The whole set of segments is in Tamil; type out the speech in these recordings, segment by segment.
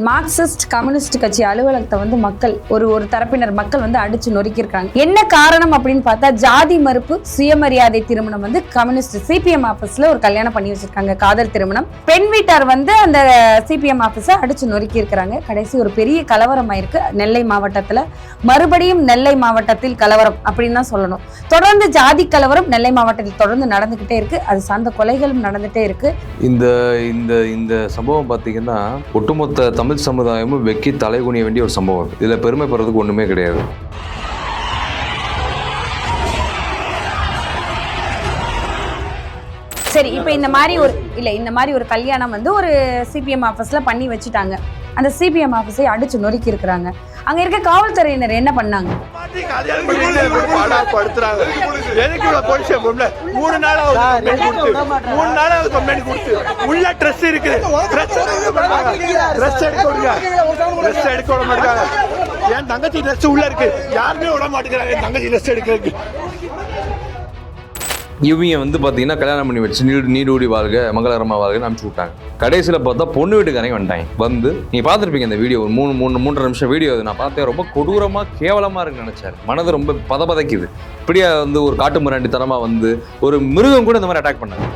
மார்க்சிஸ்ட் கம்யூனிஸ்ட் கட்சி அலுவலகத்தை வந்து மக்கள் ஒரு தரப்பினர் மக்கள் வந்து அடிச்சு நொறுக்கியிருக்காங்க. என்ன காரணம் அப்படின்னு பார்த்தா ஜாதி மறுப்பு சுயமரியாதை திருமணம் வந்து கம்யூனிஸ்ட் சிபிஎம் ஆபீஸ்ல ஒரு கல்யாணம் பண்ணி வச்சிருக்காங்க. காதல் திருமணம். பெண் வீட்டார் வந்து அந்த சிபிஎம் ஆபீஸை அடிச்சு நொறுக்கி இருக்கிறாங்க. கடைசி ஒரு பெரிய கலவரம் ஆயிருக்கு நெல்லை மாவட்டத்துல. மறுபடியும் நெல்லை மாவட்டத்தில் கலவரம் அப்படின்னு தான் சொல்லணும். தொடர்ந்து ஜாதி கலவரம் நெல்லை மாவட்டத்தில் தொடர்ந்து நடந்துகிட்டே இருக்கு. அது சார்ந்த கொலைகளும் நடந்துட்டே இருக்கு. இந்த சம்பவம் பார்த்தீங்கன்னா ஒட்டுமொத்த தமிழ் சமுதாயமும் வெக்கி தலைகுனிய வேண்டிய ஒரு சம்பவம். இதுல பெருமைப்படுறதுக்கு ஒண்ணுமே கிடையாது. சரி, இப்ப இந்த மாதிரி ஒரு கல்யாணம் வந்து ஒரு சிபிஎம் ஆபீஸ்ல பண்ணி வச்சுட்டாங்க. அந்த சிபிஎம் ஆபீஸை அடிச்சு நொறுக்கி இருக்கிறாங்க. அங்க இருக்க காவல்துறையினர் என்ன பண்ணாங்க? 3 நாளாவது கம்ப்ளைண்ட் கொடுத்து உள்ள ட்ரெஸ் இருக்கு, ட்ரெஸ் எடுக்க விட மாட்டாங்க. என் தங்கச்சி ட்ரெஸ் உள்ள இருக்கு, யாருமே விட மாட்டேங்கிறாங்க என் தங்கச்சி ட்ரெஸ் எடுக்கிறதுக்கு. இவங்க வந்து பார்த்தீங்கன்னா கல்யாணம் பண்ணி வச்சு நீடூடி வாழ்க மங்களகரமாக வாழ்கன்னு அனுப்பிச்சு விட்டாங்க. கடைசியில் பார்த்தா பொண்ணு வீட்டுக்காரங்க வந்துட்டாங்க. வந்து நீங்கள் பார்த்துருப்பீங்க இந்த வீடியோ, ஒரு 3.5 நிமிஷம் வீடியோ. அது நான் பார்த்தேன், ரொம்ப கொடூரமாக கேவலமாக இருக்குன்னு நினச்சார். மனது ரொம்ப பதபதைக்குது. இப்படியா வந்து ஒரு காட்டு மிராண்டித்தனமாக வந்து ஒரு மிருகம் கூட இந்த மாதிரி அட்டாக் பண்ணாங்க.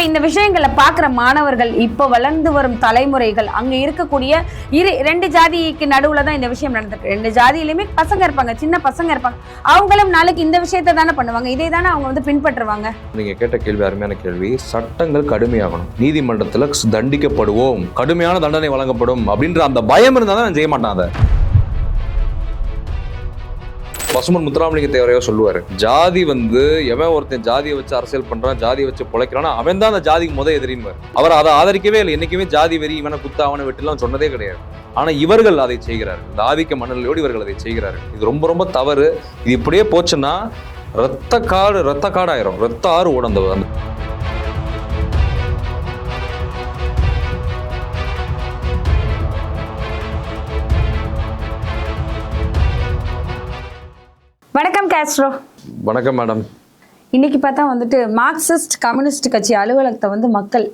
இந்த விஷயங்களை பார்க்குற மாணவர்கள், இப்போ வளர்ந்து வரும் தலைமுறைகள், அங்க இருக்கக்கூடிய 2 ஜாதிக்கு நடுவுல தான் இந்த விஷயம் நடந்திருக்கு. 2 ஜாதியிலுமே பசங்க இருப்பாங்க, சின்ன பசங்க இருப்பாங்க. அவங்களும் நாளைக்கு இந்த விஷயத்தை தானே பண்ணுவாங்க, இதே தானே அவங்க வந்து பின்பற்றுவாங்க. நீங்க கேட்ட கேள்வி அருமையான கேள்வி. சட்டங்கள் கடுமையாகணும், நீதிமன்றத்துல தண்டிக்கப்படுவோம், கடுமையான தண்டனை வழங்கப்படும் அப்படின்ற அந்த பயம் இருந்தால் தான் செய்ய மாட்டான். அதை பசுமன் முத்துராமலிங்க தேவரையோ சொல்லுவாரு, ஜாதி வந்து எவன் ஒருத்தன் ஜாதியை வச்சு அரசியல் பண்றான், ஜாதியை வச்சு பிழைக்கிறான், அவன் தான் அந்த ஜாதிக்கு எதிரின்னு. அவர் அதை ஆதரிக்கவே இல்லை. என்னைக்குமே ஜாதி வெறி, இவனை குத்த அவனை வெட்டிலாம் சொன்னதே கிடையாது. ஆனா இவர்கள் அதை செய்கிறார்கள். இந்த ஆதிக்க மன்னர்களோடு இவர்கள் அதை செய்கிறார்கள். இது ரொம்ப ரொம்ப தவறு. இது இப்படியே போச்சுன்னா ரத்த காடாயிரும், ரத்த ஆறு ஓடந்தவர். அந்த வணக்கம் காஸ்ட்ரோ. வணக்கம் மேடம். இன்னைக்கு பார்த்தா வந்துட்டு மார்க்சிஸ்ட் கம்யூனிஸ்ட் கட்சி அலுவலகத்தை வந்து மக்கள்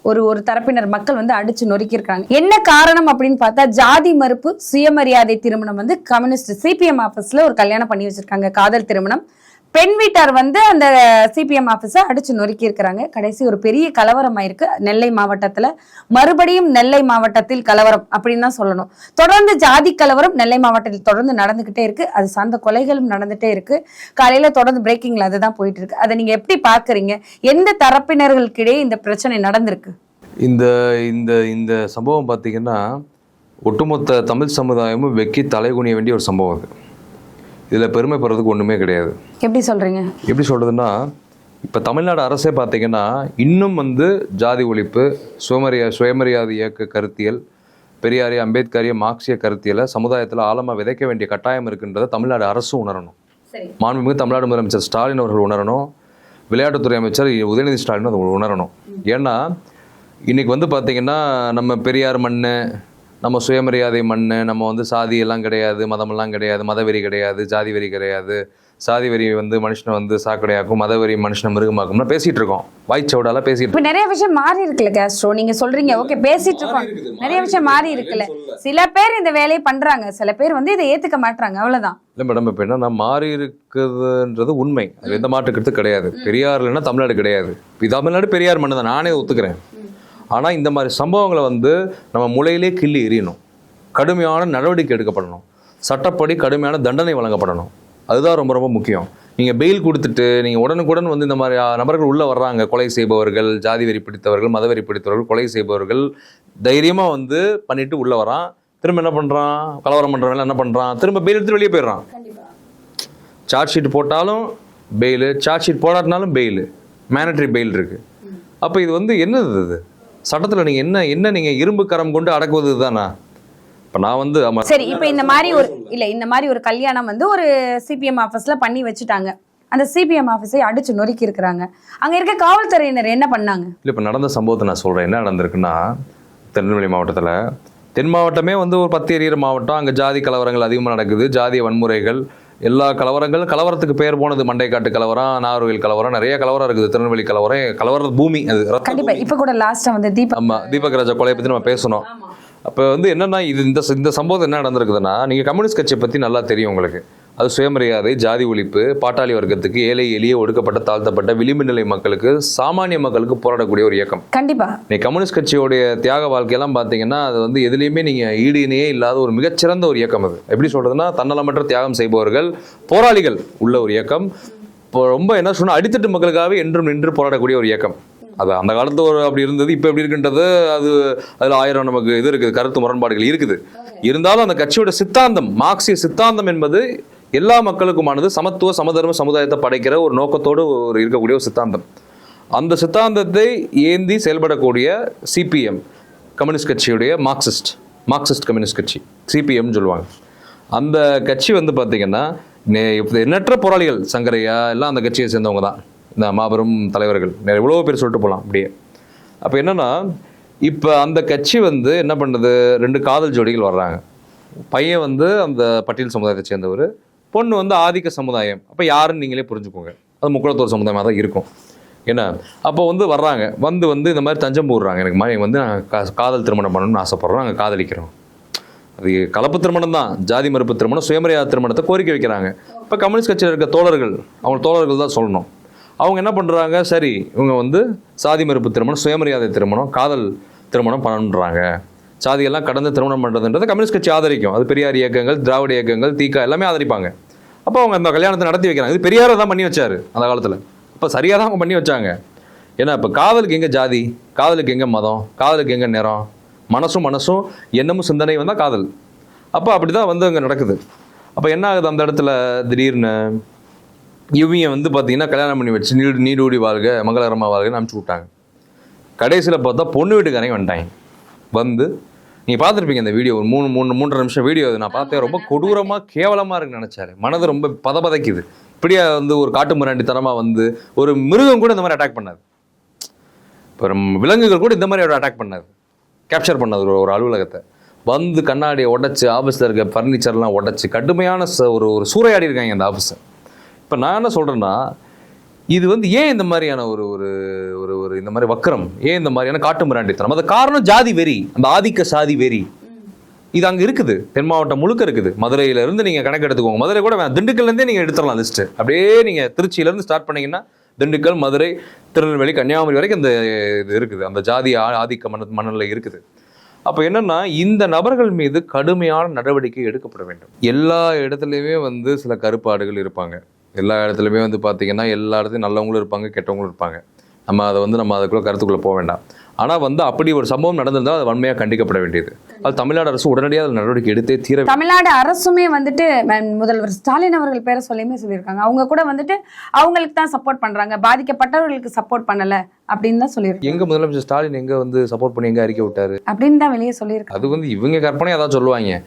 ஒரு தரப்பினர் மக்கள் வந்து அடிச்சு நொறுக்கியிருக்காங்க. என்ன காரணம் அப்படின்னு பார்த்தா ஜாதி மறுப்பு சுயமரியாதை திருமணம் வந்து கம்யூனிஸ்ட் சிபிஎம் ஆபீஸ்ல ஒரு கல்யாணம் பண்ணி வச்சிருக்காங்க. காதல் திருமணம். பெண் வீட்டார் வந்து அந்த சிபிஎம் ஆபீஸை அடிச்சு நொறுக்கி இருக்கிறாங்க. கடைசி ஒரு பெரிய கலவரம் ஆயிருக்கு நெல்லை மாவட்டத்துல. மறுபடியும் நெல்லை மாவட்டத்தில் கலவரம் அப்படின்னு தான் சொல்லணும். தொடர்ந்து ஜாதி கலவரம் நெல்லை மாவட்டத்தில் தொடர்ந்து நடந்துகிட்டே இருக்கு. அது சார்ந்த கொலைகளும் நடந்துட்டே இருக்கு. காலையில தொடர்ந்து பிரேக்கிங்ல அதுதான் போயிட்டு இருக்கு. அதை நீங்க எப்படி பாக்குறீங்க? எந்த தரப்பினர்களுக்கிடையே இந்த பிரச்சனை நடந்திருக்கு? இந்த சம்பவம் பார்த்தீங்கன்னா ஒட்டுமொத்த தமிழ் சமுதாயமும் வெக்கி தலைகுனிய வேண்டிய ஒரு சம்பவம். அது இதில் பெருமைப்படுறதுக்கு ஒன்றுமே கிடையாது. எப்படி சொல்கிறீங்க? எப்படி சொல்கிறதுன்னா, இப்போ தமிழ்நாடு அரசே பார்த்தீங்கன்னா இன்னும் வந்து ஜாதி ஒழிப்பு, சுயமரியாதை இயக்க கருத்தியல், பெரியாரிய அம்பேத்கரிய மார்க்சிய கருத்தியலை சமுதாயத்தில் ஆழமாக விதைக்க வேண்டிய கட்டாயம் இருக்குன்றதை தமிழ்நாடு அரசு உணரணும். மாண்புமிகு தமிழ்நாடு முதலமைச்சர் ஸ்டாலின் அவர்கள் உணரணும். விளையாட்டுத்துறை அமைச்சர் உதயநிதி ஸ்டாலின் அதை உணரணும். ஏன்னா இன்னைக்கு வந்து பார்த்தீங்கன்னா நம்ம பெரியார் மண்ணு, நம்ம சுயமரியாதை மண்ணு, நம்ம வந்து சாதியெல்லாம் கிடையாது, மதமெல்லாம் கிடையாது, மதவெறி கிடையாது, ஜாதி வெறி கிடையாது, சாதி வெறி வந்து மனுஷனை வந்து சாக்கடையாக்கும், மதவெறி மனுஷனை மிருகமாக்கும்னா பேசிட்டு இருக்கோம், வாய்ச்சோடால பேசிட்டு இருக்கோம். நிறைய விஷயம் மாறி இருக்குல்ல காஸ்ட்ரோ, நீங்க சொல்றீங்க ஓகே, பேசிட்டு இருக்கோம், நிறைய விஷயம் மாறி இருக்குல்ல. சில பேர் இந்த வேலையை பண்றாங்க, சில பேர் வந்து இதை ஏத்துக்க மாட்டாங்க, அவ்வளவுதான். இல்லை மேடம், இப்போ என்னன்னா மாறி இருக்குதுன்றது உண்மை, அது எந்த மாற்றுக்கிறது கிடையாது. பெரியார் இல்லைன்னா தமிழ்நாடு கிடையாது. தமிழ்நாடு பெரியார் மண்ணு தான், நானே ஒத்துக்கிறேன். ஆனால் இந்த மாதிரி சம்பவங்களை வந்து நம்ம முளையிலே கிள்ளி எறியணும், கடுமையான நடவடிக்கை எடுக்கப்படணும், சட்டப்படி கடுமையான தண்டனை வழங்கப்படணும். அதுதான் ரொம்ப ரொம்ப முக்கியம். நீங்கள் பெயில் கொடுத்துட்டு நீங்கள் உடனுக்குடன் வந்து இந்த மாதிரி நபர்கள் உள்ளே வர்றாங்க, கொலை செய்பவர்கள், ஜாதி வெறி பிடித்தவர்கள், மதவெறி பிடித்தவர்கள், கொலை செய்பவர்கள் தைரியமாக வந்து பண்ணிட்டு உள்ளே வரான். திரும்ப என்ன பண்ணுறான், கலவரம் பண்ணுறவங்க என்ன பண்ணுறான், திரும்ப பெயில் எடுத்துட்டு வெளியே போயிடுறான். சார்ஜ் ஷீட் போட்டாலும் பெயிலு, சார்ஜ் ஷீட் போடாட்டினாலும் பெயிலு, மேனட்ரி பெயில் இருக்குது. அப்போ இது வந்து என்னது, இது சட்டத்தில் நீங்கள் என்ன நீங்கள் இரும்பு கரம் கொண்டு அடக்குவது தானா? இப்போ நான் வந்து சரி, இப்போ இந்த மாதிரி ஒரு கல்யாணம் வந்து ஒரு சிபிஎம் ஆஃபீஸில் பண்ணி வச்சுட்டாங்க. அந்த சிபிஎம் ஆஃபீஸை அடிச்சு நொறுக்கி இருக்கிறாங்க. அங்கே இருக்க காவல்துறையினர் என்ன பண்ணாங்க? இல்லை, இப்போ நடந்த சம்பவத்தை நான் சொல்கிறேன். என்ன நடந்திருக்குன்னா, திருநெல்வேலி மாவட்டத்தில், தென் மாவட்டமே வந்து ஒரு 10 எரியிற மாவட்டம். அங்கே ஜாதி கலவரங்கள் அதிகமாக நடக்குது, ஜாதிய வன்முறைகள், எல்லா கலவரத்துக்கு பேர் போனது. மண்டைக்காட்டு கலவரம், நாகர்கோவில் கலவரம், நிறைய கலவரம் இருக்குது. திருநெல்வேலி கலவர பூமி அது. கண்டிப்பா இப்ப கூட லாஸ்டா வந்து தீபக் ராஜா கொலையை பத்தி நம்ம பேசணும். அப்ப வந்து என்னன்னா, இந்த சம்பவம் என்ன நடந்திருக்குதுன்னா, நீங்க கம்யூனிஸ்ட் கட்சியை பத்தி நல்லா தெரியும் உங்களுக்கு. அது சுயமரியாதை, ஜாதி ஒழிப்பு, பாட்டாளி வர்க்கத்துக்கு, ஏழை எளிய ஒடுக்கப்பட்ட தாழ்த்தப்பட்ட விளிம்பு நிலை மக்களுக்கு, சாமானிய மக்களுக்கு போராடக்கூடிய ஒரு இயக்கம். கண்டிப்பா நீ கம்யூனிஸ்ட் கட்சியோடைய தியாக வாழ்க்கையெல்லாம் பாத்தீங்கன்னா, அது வந்து எதுலையுமே நீங்க ஈடு இணையே இல்லாத ஒரு மிகச்சிறந்த ஒரு இயக்கம். அது எப்படி சொல்றதுன்னா, தன்னலமற்ற தியாகம் செய்பவர்கள், போராளிகள் உள்ள ஒரு இயக்கம். இப்போ ரொம்ப என்ன சொன்னா, அடித்தட்டு மக்களுக்காகவே என்றும் நின்று போராடக்கூடிய ஒரு இயக்கம். அது அந்த காலத்து ஒரு அப்படி இருந்தது. இப்போ எப்படி இருக்குன்றது அதில் 1000 நமக்கு இது இருக்குது, கருத்து முரண்பாடுகள் இருக்குது. இருந்தாலும் அந்த கட்சியோட சித்தாந்தம், மார்க்சிய சித்தாந்தம் என்பது எல்லா மக்களுக்குமானது, சமத்துவ சமதர்ம சமுதாயத்தை படைக்கிற ஒரு நோக்கத்தோடு இருக்கக்கூடிய ஒரு சித்தாந்தம். அந்த சித்தாந்தத்தை ஏந்தி செயல்படக்கூடிய சிபிஎம், கம்யூனிஸ்ட் கட்சியுடைய மார்க்சிஸ்ட் கம்யூனிஸ்ட் கட்சி, சிபிஎம் சொல்லுவாங்க. அந்த கட்சி வந்து பார்த்தீங்கன்னா எண்ணற்ற போராளிகள், சங்கரையா எல்லாம் அந்த கட்சியை சேர்ந்தவங்க தான், இந்த மாபெரும் தலைவர்கள். எவ்வளோ பேர் சொல்லிட்டு போகலாம் அப்படியே. அப்போ என்னன்னா, இப்போ அந்த கட்சி வந்து என்ன பண்ணுது, 2 காதல் ஜோடிகள் வர்றாங்க. பையன் வந்து அந்த பட்டியல் சமுதாயத்தை சேர்ந்தவர், பொண்ணு வந்து ஆதிக்க சமுதாயம். அப்போ யாருன்னு நீங்களே புரிஞ்சுக்கோங்க, அது முக்குளத்தோர் சமுதாயமாக தான் இருக்கும். ஏன்னா அப்போ வந்து வர்றாங்க, வந்து இந்த மாதிரி தஞ்சம் போடுறாங்க. எனக்கு மாதிரி வந்து நாங்கள் காதல் திருமணம் பண்ணணும்னு ஆசைப்பட்றோம், நாங்கள் காதலிக்கிறோம். அது கலப்பு திருமணம் தான், ஜாதி மறுப்பு திருமணம், சுயமரியாதை திருமணத்தை கோரிக்கை வைக்கிறாங்க. இப்போ கம்யூனிஸ்ட் கட்சியில் இருக்க தோழர்கள் தான் சொல்லணும். அவங்க என்ன பண்ணுறாங்க, சரி இவங்க வந்து சாதி மறுப்பு திருமணம், சுயமரியாதை திருமணம், காதல் திருமணம் பண்ணணுன்றாங்க. சாதியெல்லாம் கடந்து திருமணம் பண்ணுறதுன்றதை கம்யூனிஸ்ட் கட்சி ஆதரிக்கும். அது பெரியார் இயக்கங்கள், திராவிட இயக்கங்கள், தீகா எல்லாமே ஆதரிப்பாங்க. அப்போ அவங்க அந்த கல்யாணத்தை நடத்தி வைக்கிறாங்க. இது பெரியாரை தான் பண்ணி வச்சார் அந்த காலத்தில். இப்போ சரியாக தான் அவங்க பண்ணி வச்சாங்க. ஏன்னா இப்போ காதலுக்கு எங்கே ஜாதி, காதலுக்கு எங்கே மதம், காதலுக்கு எங்கே நிறம், மனசும் எண்ணமும் சிந்தனை வந்தால் காதல். அப்போ அப்படி தான் வந்து அங்கே நடக்குது. அப்போ என்ன ஆகுது, அந்த இடத்துல திடீர்னு இவங்க வந்து பார்த்தீங்கன்னா கல்யாணம் பண்ணி வச்சு நீடூடி வாழ்க, மங்களகரமாக வாழ்கன்னு அனுப்பிச்சி விட்டாங்க. கடைசியில் பார்த்தா பொண்ணு வீட்டுக்காரங்க வந்துட்டாங்க. வந்து நீங்கள் பார்த்துருப்பீங்க இந்த வீடியோ, ஒரு 3.5 நிமிஷம் வீடியோ. அது நான் பார்த்தேன், ரொம்ப கொடூரமாக கேவலமாக இருக்குன்னு நினச்சாரு. மனது ரொம்ப பதபதைக்குது. இப்படியா வந்து ஒரு காட்டு மிராண்டித்தனமாக வந்து ஒரு மிருகம் கூட இந்த மாதிரி அட்டாக் பண்ணாது. இப்போ விலங்குகள் கூட இந்த மாதிரி ஒரு அட்டாக் பண்ணாது, கேப்சர் பண்ணாது ஒரு அலுவலகத்தை. வந்து கண்ணாடியை உடைச்சு, ஆஃபீஸில் இருக்க ஃபர்னிச்சர்லாம் உடைச்சு கடுமையான ஒரு சூறையாடி இருக்காங்க அந்த ஆஃபீஸை. இப்போ நான் என்ன சொல்கிறேன்னா, இது வந்து ஏன் இந்த மாதிரியான ஒரு ஒரு ஒரு இந்த மாதிரி வக்கரம், ஏன் இந்த மாதிரியான காட்டு மிராண்டித்தனம்? அது காரணம் ஜாதி வெறி, அந்த ஆதிக்க சாதி வெறி. இது அங்கே இருக்குது, தென் மாவட்டம் முழுக்க இருக்குது. மதுரையிலேருந்து நீங்கள் கணக்கு எடுத்துக்கோங்க, மதுரை கூட திண்டுக்கல்லேருந்தே நீங்கள் எடுத்துடலாம் லிஸ்ட்டு. அப்படியே நீங்கள் திருச்சியிலேருந்து ஸ்டார்ட் பண்ணிங்கன்னா திண்டுக்கல், மதுரை, திருநெல்வேலி, கன்னியாகுமரி வரைக்கும் இந்த இது இருக்குது. அந்த ஜாதி ஆதிக்க மணலில் இருக்குது. அப்போ என்னன்னா, இந்த நபர்கள் மீது கடுமையான நடவடிக்கை எடுக்கப்பட வேண்டும். எல்லா இடத்துலையுமே வந்து சில கருப்பாடுகள் இருப்பாங்க. எல்லா இடத்துலையுமே வந்து பார்த்தீங்கன்னா, எல்லா இடத்துலையும் நல்லவங்களும் இருப்பாங்க, கெட்டவங்களும் இருப்பாங்க. நம்ம அதுக்குள்ளே கருத்துக்குள்ளே போக வேண்டாம். ஆனால் வந்து அப்படி ஒரு சம்பவம் நடந்திருந்தால் அது வன்மையாக கண்டிக்கப்பட வேண்டியது. அது தமிழ்நாடு அரசு உடனடியாக அதில் நடவடிக்கை எடுத்தே தீர. தமிழ்நாடு அரசுமே வந்துட்டு முதல்வர் ஸ்டாலின் அவர்கள் பேரை சொல்லியிருக்காங்க. அவங்க கூட வந்துட்டு அவங்களுக்கு தான் சப்போர்ட் பண்றாங்க, பாதிக்கப்பட்டவர்களுக்கு சப்போர்ட் பண்ணல அப்படின்னு தான் சொல்லியிருக்காங்க. எங்க முதலமைச்சர் ஸ்டாலின் எங்க வந்து சப்போர்ட் பண்ணி எங்க அறிக்கை விட்டாரு அப்படின்னு தான் வெளியே சொல்லியிருக்காங்க. அது வந்து இவங்க கற்பனை அதான் சொல்லுவாங்க.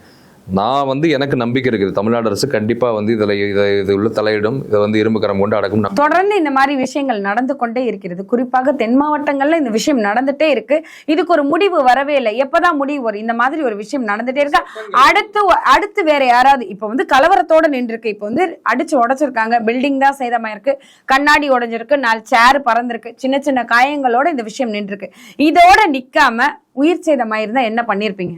நான் வந்து எனக்கு நம்பிக்கை இருக்குது, தமிழ்நாடு அரசு கண்டிப்பா வந்து இது உள்ள தலையிடும், இதை வந்து இரும்பு கரம் கொண்டு அடக்கும். தொடர்ந்து இந்த மாதிரி விஷயங்கள் நடந்து கொண்டே இருக்கிறது. குறிப்பாக தென் மாவட்டங்கள்ல இந்த விஷயம் நடந்துட்டே இருக்கு. இதுக்கு ஒரு முடிவு வரவே இல்லை. எப்பதான் முடிவு வரும்? இந்த மாதிரி ஒரு விஷயம் நடந்துட்டே இருக்கு. அடுத்து வேற யாராவது இப்ப வந்து கலவரத்தோட நின்று இருக்கு. இப்ப வந்து அடிச்சு உடைச்சிருக்காங்க, பில்டிங் தான் சேதமாயிருக்கு, கண்ணாடி உடைஞ்சிருக்கு, 4 சேர் பறந்திருக்கு, சின்ன சின்ன காயங்களோட இந்த விஷயம் நின்று இருக்கு. இதோட நிக்காம உயிர் சேதமாயிருந்தா என்ன பண்ணிருப்பீங்க?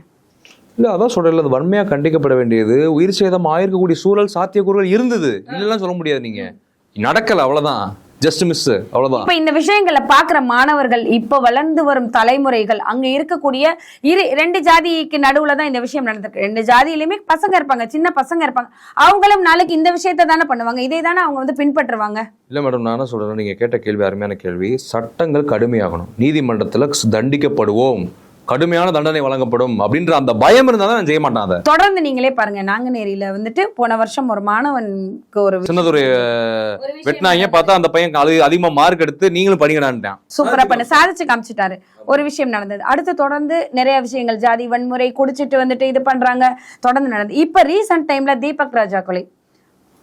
இல்லை, அதான் சொல்கிறேன், அது வன்மையாக கண்டிக்கப்பட வேண்டியது. உயிர் சேதம் ஆயிருக்கக்கூடிய சூழல், சாத்தியக்கூறுகள் இருந்தது, இல்லைலாம் சொல்ல முடியாது. நீங்கள் நடக்கலை, அவ்வளோதான், ஜஸ்ட் மிஸ், அவ்வளோதான். இப்போ இந்த விஷயங்களை பார்க்குற மாணவர்கள், இப்போ வளர்ந்து வரும் தலைமுறைகள், அங்கே இருக்கக்கூடிய 2 ஜாதிக்கு நடுவில் தான் இந்த விஷயம் நடந்திருக்கு. 2 ஜாதியிலையுமே பசங்க இருப்பாங்க, சின்ன பசங்க இருப்பாங்க. அவங்களும் நாளைக்கு இந்த விஷயத்தை தானே பண்ணுவாங்க, இதை தானே அவங்க வந்து பின்பற்றுவாங்க. இல்லை மேடம், நான் என்ன சொல்கிறேன், நீங்கள் கேட்ட கேள்வி அருமையான கேள்வி. சட்டங்கள் கடுமையாகணும், நீதிமன்றத்தில் தண்டிக்கப்படுவோம், கடுமையான தண்டனை வழங்கப்படும் அப்படின்ற அந்த பயம் இருந்தா தான் செய்ய மாட்டான். அதை தொடர்ந்து நீங்களே பாருங்க, நாங்குநேரியில வந்துட்டு போன வருஷம் ஒரு மாணவனுக்கு ஒரு சின்னதொரு வெட்டினாங்க, பார்த்தா அந்த பையன் அதிகமா மார்க் எடுத்து நீங்களும் படிக்கடான்ட்டான், சூப்பரா பண்ண சாதிச்சு காமிச்சிட்டாரு. ஒரு விஷயம் நடந்தது. அடுத்து தொடர்ந்து நிறைய விஷயங்கள், ஜாதி வன்முறை, குடிச்சிட்டு வந்துட்டு இது பண்றாங்க, தொடர்ந்து நடந்தது. இப்ப ரீசன்ட் டைம்ல தீபக் ராஜா கொலை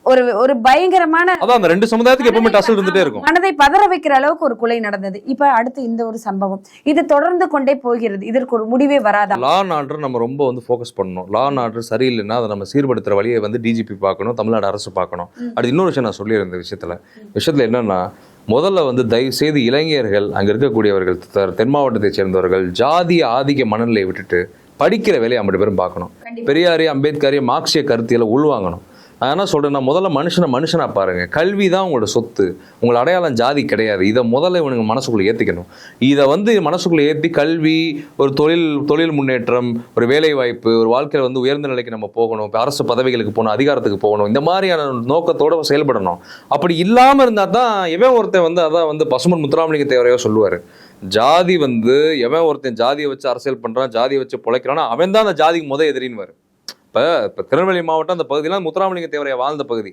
ஒரு ஒரு பயங்கரமான அதான் அந்த ரெண்டு சமுதாயத்துக்கு எப்பவுமே டசல் இருந்துட்டே இருக்கும். மனதை பதற வைக்கிற அளவுக்கு ஒரு கொலை நடந்தது. இப்ப அடுத்து இந்த ஒரு சம்பவம் இது தொடர்ந்து கொண்டே போகிறது. இதற்கு ஒரு முடிவே வராதா? லா அண்ட் ஆர்டர் நம்ம ரொம்ப வந்து ஃபோக்கஸ் பண்ணணும். லா அண்ட் ஆர்டர் சரியில்லைன்னா அதை நம்ம சீர்படுத்துற வழியை வந்து டிஜிபி பார்க்கணும், தமிழ்நாடு அரசு பார்க்கணும். அடுத்து இன்னொரு விஷயம் நான் சொல்லியிருந்த விஷயத்துல என்னன்னா, முதல்ல வந்து தயவு செய்து இளைஞர்கள் அங்க இருக்கக்கூடியவர்கள் தென் மாவட்டத்தை சேர்ந்தவர்கள் ஜாதிய ஆதிக்க மனநிலையை விட்டுட்டு படிக்கிற வேலையை ஐம்பது பேரும் பார்க்கணும். பெரியாரிய அம்பேத்கரிய மார்க்சிய கருத்தியலை உள்வாங்கணும். நான் என்ன சொல்றேன்னா, முதல்ல மனுஷனா பாருங்க. கல்வி தான் உங்களோட சொத்து, உங்களோட அடையாளம் ஜாதி கிடையாது. இதை முதல்ல இவனுங்க மனசுக்குள்ள ஏற்றிக்கணும். இதை வந்து மனசுக்குள்ள ஏற்றி கல்வி, ஒரு தொழில் முன்னேற்றம், ஒரு வேலை வாய்ப்பு, ஒரு வாழ்க்கையில் வந்து உயர்ந்த நிலைக்கு நம்ம போகணும், இப்போ அரசு பதவிகளுக்கு போகணும், அதிகாரத்துக்கு போகணும், இந்த மாதிரியான நோக்கத்தோடு செயல்படணும். அப்படி இல்லாமல் இருந்தால் தான் எவன் ஒருத்தன் வந்து அதான் வந்து பசுமன் முத்துராமலிங்க தேவரையோ சொல்லுவார், ஜாதி வந்து எவன் ஒருத்தன் ஜாதியை வச்சு அரசியல் பண்ணுறான், ஜாதியை வச்சு பிழைக்கிறான்னா அவன் தான் அந்த ஜாதிக்கு எதிரின்னு. இப்போ திருநெல்வேலி மாவட்டம் அந்த பகுதியெல்லாம் முத்துராமலிங்க தேவரையா வாழ்ந்த பகுதி.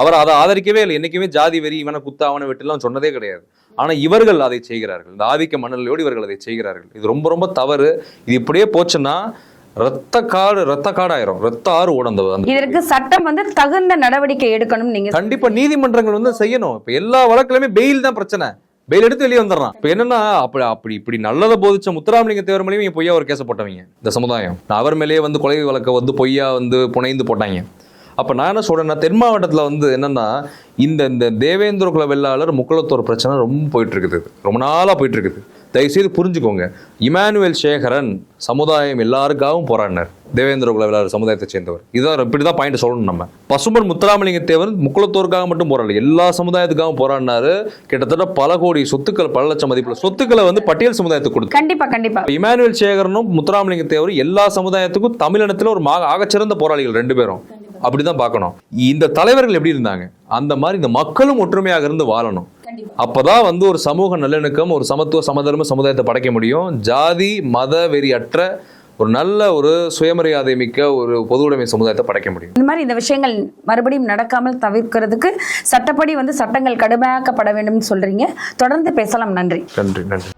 அவர் அதை ஆதரிக்கவே இல்லை. என்னைக்குமே ஜாதி வெறி, இவனை குத்த அவனை வெட்டுலாம் சொன்னதே கிடையாது. ஆனா இவர்கள் அதை செய்கிறார்கள். இந்த ஆதிக்க மனநிலையோடு இவர்கள் அதை செய்கிறார்கள். இது ரொம்ப ரொம்ப தவறு. இது இப்படியே போச்சுன்னா ரத்த காடாயிரும், ரத்த ஆறு ஓடந்த. இதற்கு சட்டம் வந்து தகுந்த நடவடிக்கை எடுக்கணும். நீங்க கண்டிப்பா நீதிமன்றங்கள் வந்து செய்யணும். இப்ப எல்லா வழக்குலயுமே பெயில் தான் பிரச்சனை. பெயில் எடுத்து வெளியே வந்துடுறான். இப்ப என்னன்னா, இப்படி நல்லதை போதிச்ச முத்துராமலிங்க தேவர் மேலேயும் இங்க பொய்யா ஒரு கேஸை போட்டவங்க இந்த சமுதாயம். அவர் மேலேயே வந்து கொலை வழக்கை வந்து பொய்யா வந்து புனைந்து போட்டாங்க. அப்ப நான் என்ன சொல்றேன்னா, தென் மாவட்டத்துல வந்து என்னன்னா, இந்த தேவேந்திர குல வெள்ளாளர் முக்குளத்தோர் பிரச்சனை ரொம்ப போயிட்டு இருக்குது, ரொம்ப நாளா போயிட்டு இருக்குது. தயவுசெய்து புரிஞ்சுக்கோங்க. இமானுவேல் சேகரன் சமுதாயம் எல்லாருக்காகவும் போராடினார். தேவேந்திர குல வெள்ளாளர் சமுதாயத்தை சேர்ந்தவர். இதான் இப்படிதான் பாயிண்ட் சொல்லணும். நம்ம பசும்பன் முத்துராமலிங்க தேவர் முக்குளத்தோருக்காக மட்டும் போராடல, எல்லா சமுதாயத்துக்காகவும் போராடினாரு. கிட்டத்தட்ட பல கோடி சொத்துக்கள், பல லட்சம் மதிப்புள்ள சொத்துக்களை வந்து பட்டியல் சமுதாயத்துக்கு கொடுத்து. கண்டிப்பா இமானுவேல் சேகரனும் முத்துராமலிங்க தேவர் எல்லா சமுதாயத்துக்கும் தமிழினத்துல ஒரு ஆகச்சிறந்த போராளிகள் ரெண்டு பேரும். அப்படிதான் பார்க்கணும். இந்த தலைவர்கள் எப்படி இருந்தாங்க, அந்த மாதிரி இந்த மக்களும் ஒற்றுமையாக இருந்து வாழணும். அப்பதான் வந்து ஒரு சமூக நல்லிணக்கம், ஒரு சமத்துவ சமதர்ம சமுதாயத்தை படைக்க முடியும். ஜாதி மத வெறி அற்ற ஒரு நல்ல ஒரு சுயமரியாதை மிக்க ஒரு பொது உடைமை சமுதாயத்தை படைக்க முடியும். இந்த மாதிரி இந்த விஷயங்கள் மறுபடியும் நடக்காமல் தவிர்க்கிறதுக்கு சட்டப்படி வந்து சட்டங்கள் கடுமையாக்கப்பட வேண்டும் சொல்றீங்க. தொடர்ந்து பேசலாம். நன்றி. நன்றி.